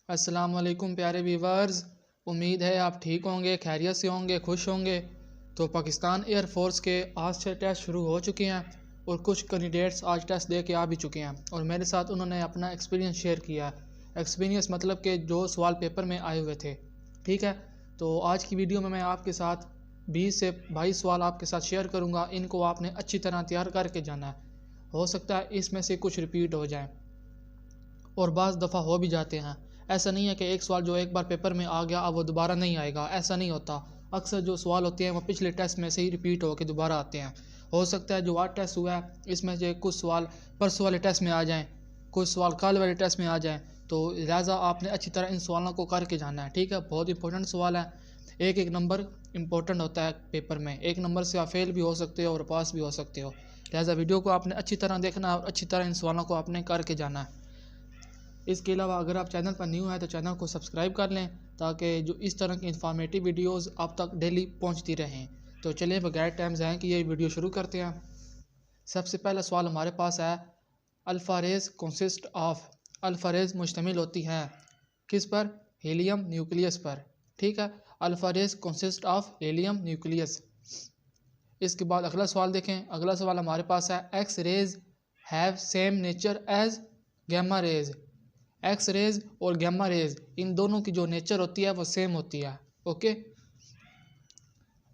अस्सलाम वालेकुम प्यारे व्यूवर्स। उम्मीद है आप ठीक होंगे, खैरियत से होंगे, खुश होंगे। तो पाकिस्तान एयरफोर्स के आज से टेस्ट शुरू हो चुके हैं और कुछ कैंडिडेट्स आज टेस्ट दे के आ भी चुके हैं और मेरे साथ उन्होंने अपना एक्सपीरियंस शेयर किया। एक्सपीरियंस मतलब कि जो सवाल पेपर में आए हुए थे। ठीक है, तो आज की वीडियो में मैं आपके साथ 20 से 22 सवाल आपके साथ शेयर करूँगा। इनको आपने अच्छी तरह तैयार करके जाना है। हो सकता है इसमें से कुछ रिपीट हो जाए और बाज़ दफ़ा हो भी जाते हैं। ऐसा नहीं है कि एक सवाल जो एक बार पेपर में आ गया अब वो दोबारा नहीं आएगा, ऐसा नहीं होता। अक्सर जो सवाल होते हैं वो पिछले टेस्ट में से ही रिपीट होकर दोबारा आते हैं। हो सकता है जो आज टेस्ट हुआ है इसमें से कुछ सवाल परसों वाले टेस्ट में आ जाएं, कुछ सवाल कल वाले टेस्ट में आ जाएं, तो लिहाजा आपने अच्छी तरह इन सवालों को करके जाना है। ठीक है, बहुत इंपॉर्टेंट सवाल है। एक एक नंबर इंपॉर्टेंट होता है पेपर में। एक नंबर से आप फेल भी हो सकते हो और पास भी हो सकते हो। लिहाजा वीडियो को आपने अच्छी तरह देखना है और अच्छी तरह इन सवालों को आपने करके जाना है। इसके अलावा अगर आप चैनल पर न्यू हैं तो चैनल को सब्सक्राइब कर लें ताकि जो इस तरह की इंफॉर्मेटिव वीडियोस आप तक डेली पहुंचती रहें। तो चलिए बगैर टाइम ज़ाया कि ये वीडियो शुरू करते हैं। सबसे पहला सवाल हमारे पास है, alpha rays consist of. Alpha rays मुश्तमिल होती हैं किस पर? हीलियम न्यूक्लियस पर। ठीक है, alpha rays consist of helium nucleus. इसके बाद अगला सवाल देखें। अगला सवाल हमारे पास है, X rays have same nature as gamma rays. X rays और गैमा रेज इन दोनों की जो नेचर होती है वो सेम होती है। ओके,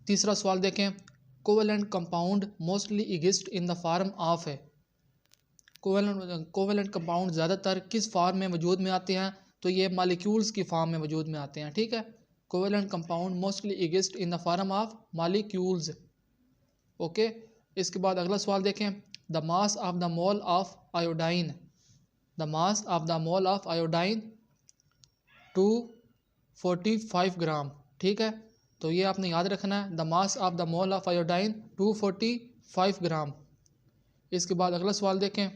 तीसरा सवाल देखें। Covalent compound mostly exist in the form of है। कोवेलेंट कंपाउंड ज़्यादातर किस फॉर्म में वजूद में आते हैं? तो ये मालिक्यूल्स की फॉर्म में वजूद में आते हैं। ठीक है, covalent compound mostly exist in the form of molecules. Okay, इसके बाद अगला सवाल देखें। The mass of the mole of iodine. The mass of the mole of iodine 245 ग्राम। ठीक है, तो ये आपने याद रखना है। The mass of the mole of iodine 245 ग्राम। इसके बाद अगला सवाल देखें।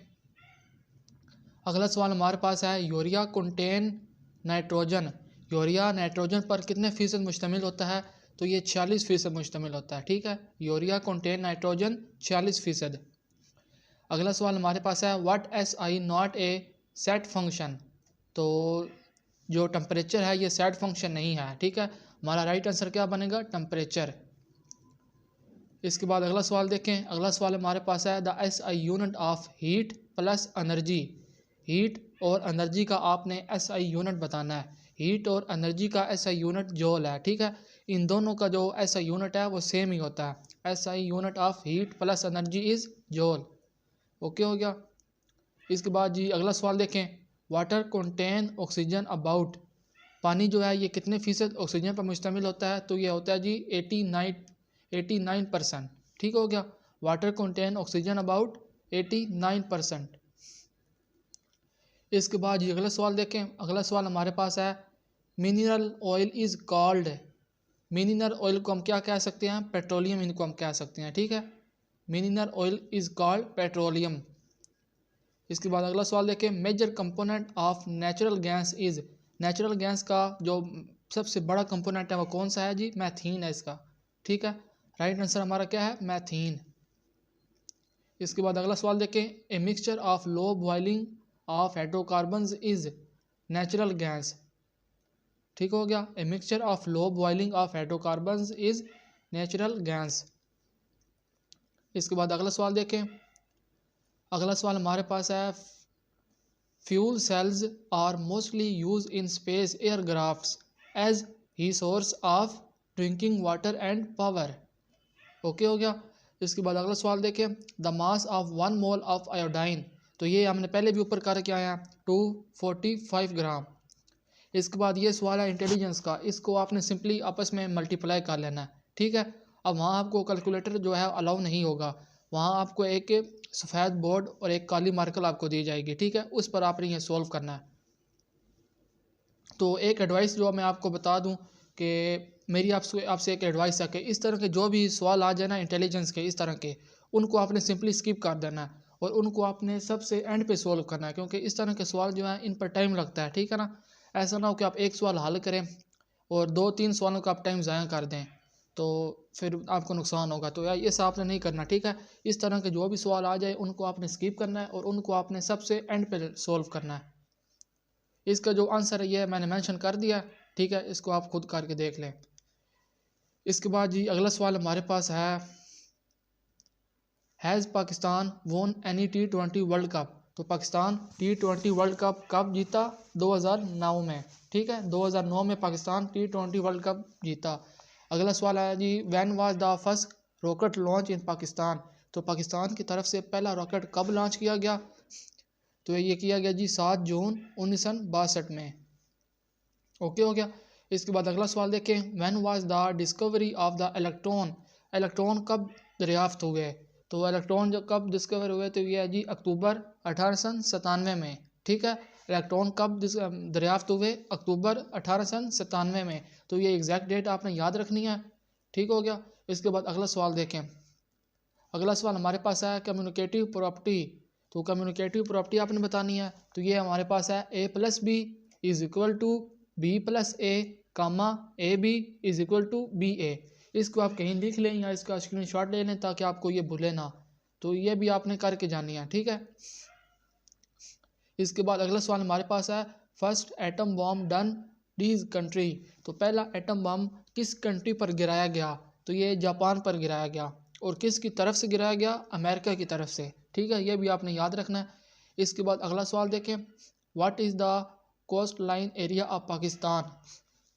अगला सवाल हमारे पास है, urea contain nitrogen. Urea nitrogen पर कितने फ़ीसद मुश्तमिल होता है? तो ये 46% मुश्तमिल होता है। ठीक है, यूरिया कंटेन नाइट्रोजन 46%। अगला सवाल हमारे पास है, what S I not a set function. तो जो टेम्परेचर है ये सेट फंक्शन नहीं है। ठीक है, हमारा राइट आंसर क्या बनेगा? टेम्परेचर। इसके बाद अगला सवाल देखें। अगला सवाल हमारे पास है, the S I unit of heat plus energy. Heat और एनर्जी का आपने एस आई यूनिट बताना है। हीट और एनर्जी का एस आई यूनिट जॉल है। ठीक है, इन दोनों का जो एस आई यूनिट है वो सेम ही होता है। S I unit of heat plus energy is जॉल। Okay हो गया। इसके बाद जी अगला सवाल देखें। Water contain oxygen about. पानी जो है ये कितने फ़ीसद ऑक्सीजन पर मुश्तमिल होता है? तो ये होता है जी 89%। ठीक हो गया, वाटर कंटेन ऑक्सीजन अबाउट 89%। इसके बाद जी अगला सवाल देखें। अगला सवाल हमारे पास है, mineral oil is called. Mineral oil को हम क्या कह सकते हैं? पेट्रोलियम इनको हम कह सकते हैं। ठीक है, mineral oil is called petroleum. इसके बाद अगला सवाल देखें। Major component of natural gas is. Natural gas का जो सबसे बड़ा कंपोनेंट है वो कौन सा है जी? मैथीन है इसका। ठीक है, राइट आंसर हमारा क्या है? मैथीन। इसके बाद अगला सवाल देखें। A mixture of low boiling of hydrocarbons is natural gas. ठीक हो गया, a mixture of low boiling of hydrocarbons is natural gas. इसके बाद अगला सवाल देखें। अगला सवाल हमारे पास है, fuel cells are mostly use in space aircrafts as ही source of drinking water and power. Okay हो गया। इसके बाद अगला सवाल देखें। The mass of 1 mole of iodine. तो ये हमने पहले भी ऊपर करके आया 245 ग्राम। इसके बाद ये सवाल है इंटेलिजेंस का। इसको आपने सिंपली आपस में मल्टीप्लाई कर लेना है। ठीक है, अब वहाँ आपको कैलकुलेटर जो है अलाउ नहीं होगा। वहाँ आपको एक सफ़ेद बोर्ड और एक काली मार्कर आपको दी जाएगी। ठीक है, उस पर आपने ये सॉल्व करना है। तो एक एडवाइस जो मैं आपको बता दूं कि मेरी आपसे एक एडवाइस है कि इस तरह के जो भी सवाल आ जाए ना इंटेलिजेंस के, इस तरह के, उनको आपने सिंपली स्किप कर देना है और उनको आपने सबसे एंड पे सॉल्व करना है, क्योंकि इस तरह के सवाल जो है इन पर टाइम लगता है। ठीक है ना, ऐसा ना हो कि आप एक सवाल हल करें और 2-3 सवालों का आप टाइम ज़ाया कर दें तो फिर आपको नुकसान होगा। तो यार ये सब आपने नहीं करना। ठीक है, इस तरह के जो भी सवाल आ जाए उनको आपने स्किप करना है और उनको आपने सबसे एंड पे सॉल्व करना है। इसका जो आंसर है ये मैंने मेंशन कर दिया, ठीक है, इसको आप खुद करके देख लें। इसके बाद जी अगला सवाल हमारे पास है, हैज़ पाकिस्तान वोन एनी T20 वर्ल्ड कप? तो पाकिस्तान T20 वर्ल्ड कप कब जीता? 2009 में, ठीक है, 2009 में पाकिस्तान T20 वर्ल्ड कप जीता। अगला सवाल है जी, when was the first rocket launch in Pakistan? तो पाकिस्तान की तरफ से पहला रॉकेट कब लॉन्च किया गया? तो ये किया गया जी 7 जून 1962 में। ओके हो गया। इसके बाद अगला सवाल देखें, when was the discovery of the electron? Electron कब दरियाफ्त हुए? तो इलेक्ट्रॉन जब कब डिस्कवर हुए? तो ये है जी अक्टूबर 1897 में, ठीक है। इलेक्ट्रॉन कब दरियाफ्त हुए? अक्टूबर 1897 में। तो ये एग्जैक्ट डेट आपने याद रखनी है, ठीक हो गया। इसके बाद अगला सवाल देखें। अगला सवाल हमारे पास है कम्युनिकेटिव प्रॉपर्टी। तो कम्युनिकेटिव प्रॉपर्टी आपने बतानी है। तो ये हमारे पास है A+B is equal to B+A comma AB is equal to BA। इसको आप कहीं लिख लें या इसका स्क्रीनशॉट ले लें ताकि आपको ये भूले ना। तो ये भी आपने करके जानी है, ठीक है। इसके बाद अगला सवाल हमारे पास है, फर्स्ट एटम बॉम्ब डन डीज कंट्री? तो पहला एटम बम किस कंट्री पर गिराया गया? तो ये जापान पर गिराया गया। और किसकी तरफ से गिराया गया? अमेरिका की तरफ से, ठीक है, ये भी आपने याद रखना है। इसके बाद अगला सवाल देखें, what is the coast line area of Pakistan?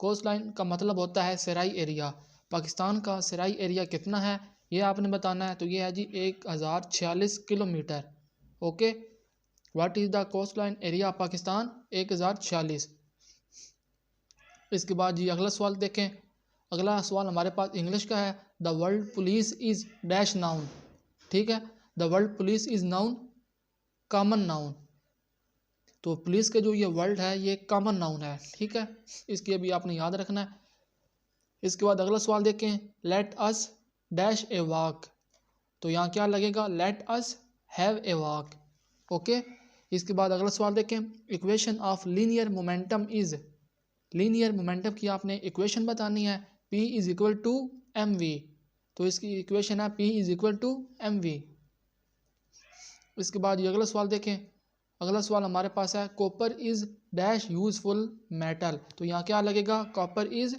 Coast line का मतलब होता है सराई एरिया। पाकिस्तान का सराई एरिया कितना है ये आपने बताना है। तो ये है जी 1046 kilometre. Okay, what is the coast line area of Pakistan? 1046। इसके बाद जी अगला सवाल देखें। अगला सवाल हमारे पास इंग्लिश का है, the world police is dash noun? ठीक है, the world police is noun common noun. तो पुलिस के जो ये वर्ल्ड है ये कॉमन नाउन है, ठीक है, इसके भी आपने याद रखना है। इसके बाद अगला सवाल देखें, let us dash a walk? तो यहाँ क्या लगेगा? Let us have a walk. Okay, इसके बाद अगला सवाल देखें, equation of linear momentum is? Linear momentum की आपने इक्वेशन बतानी है, P is equal to mv। तो इसकी इक्वेशन है P is equal to mv। इसके बाद ये अगला सवाल देखें। अगला सवाल हमारे पास है, copper is dash useful metal? तो यहाँ क्या लगेगा? Copper is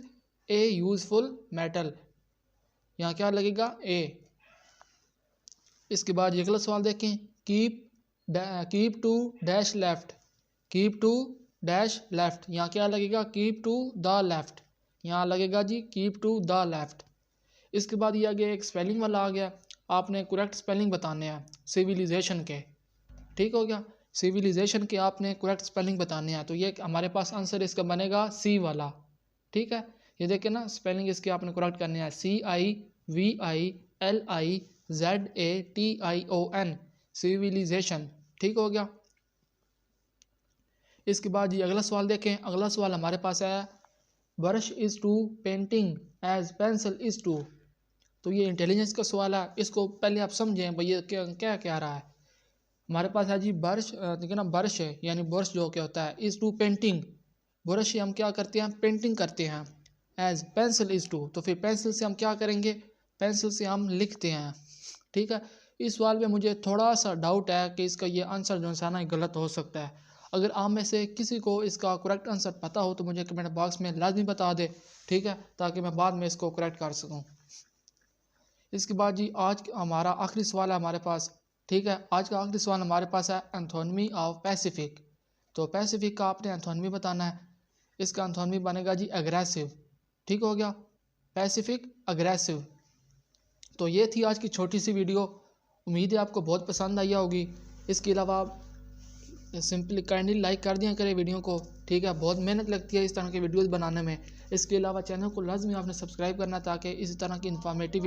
a useful metal. यहाँ क्या लगेगा? ए। इसके बाद ये अगला सवाल देखें, keep to dash left? Keep to dash left, यहाँ क्या लगेगा? Keep to the left. यहाँ लगेगा जी कीप टू द लेफ्ट। इसके बाद ये आगे एक स्पेलिंग वाला आ गया, आपने करेक्ट स्पेलिंग बताने हैं सिविलाइजेशन के, ठीक हो गया। सिविलाइजेशन के आपने करेक्ट स्पेलिंग बताने हैं। तो ये हमारे पास आंसर इसका बनेगा सी वाला, ठीक है। ये देखें ना, स्पेलिंग इसके आपने करेक्ट करने हैं, CIVILIZATION, सिविलाइजेशन, ठीक हो गया। इसके बाद ये अगला सवाल देखें। अगला सवाल हमारे पास है, brush is to painting as pencil is to? तो ये इंटेलिजेंस का सवाल है, इसको पहले आप समझें भाई ये क्या क्या क्या रहा है। हमारे पास है जी ब्रश, देखिए ना, ब्रश है यानी ब्रश जो क्या होता है, इज़ टू पेंटिंग, ब्रश से हम क्या करते हैं? पेंटिंग करते हैं। एज पेंसिल इज़ टू, तो फिर पेंसिल से हम क्या करेंगे? पेंसिल से हम लिखते हैं, ठीक है। इस सवाल में मुझे थोड़ा सा डाउट है कि इसका ये आंसर जो है ना गलत हो सकता है। अगर आप में से किसी को इसका करेक्ट आंसर पता हो तो मुझे कमेंट बॉक्स में लाजमी बता दे, ठीक है, ताकि मैं बाद में इसको करेक्ट कर सकूं। इसके बाद जी आज हमारा आखिरी सवाल है हमारे पास, ठीक है। आज का आखिरी सवाल हमारे पास है, एंथोनमी ऑफ पैसिफिक? तो पैसिफिक का आपने एंथोनमी बताना है। इसका एंथोनमी बनेगा जी एग्रेसिव, ठीक हो गया, पैसिफिक अग्रेसिव। तो ये थी आज की छोटी सी वीडियो, उम्मीद है आपको बहुत पसंद आई होगी। इसके अलावा आप सिंपली काइंडली लाइक कर दिया करें वीडियो को, ठीक है, बहुत मेहनत लगती है इस तरह के वीडियोस बनाने में। इसके अलावा चैनल को लाजमी आपने सब्सक्राइब करना ताकि इस तरह की इन्फॉर्मेटिव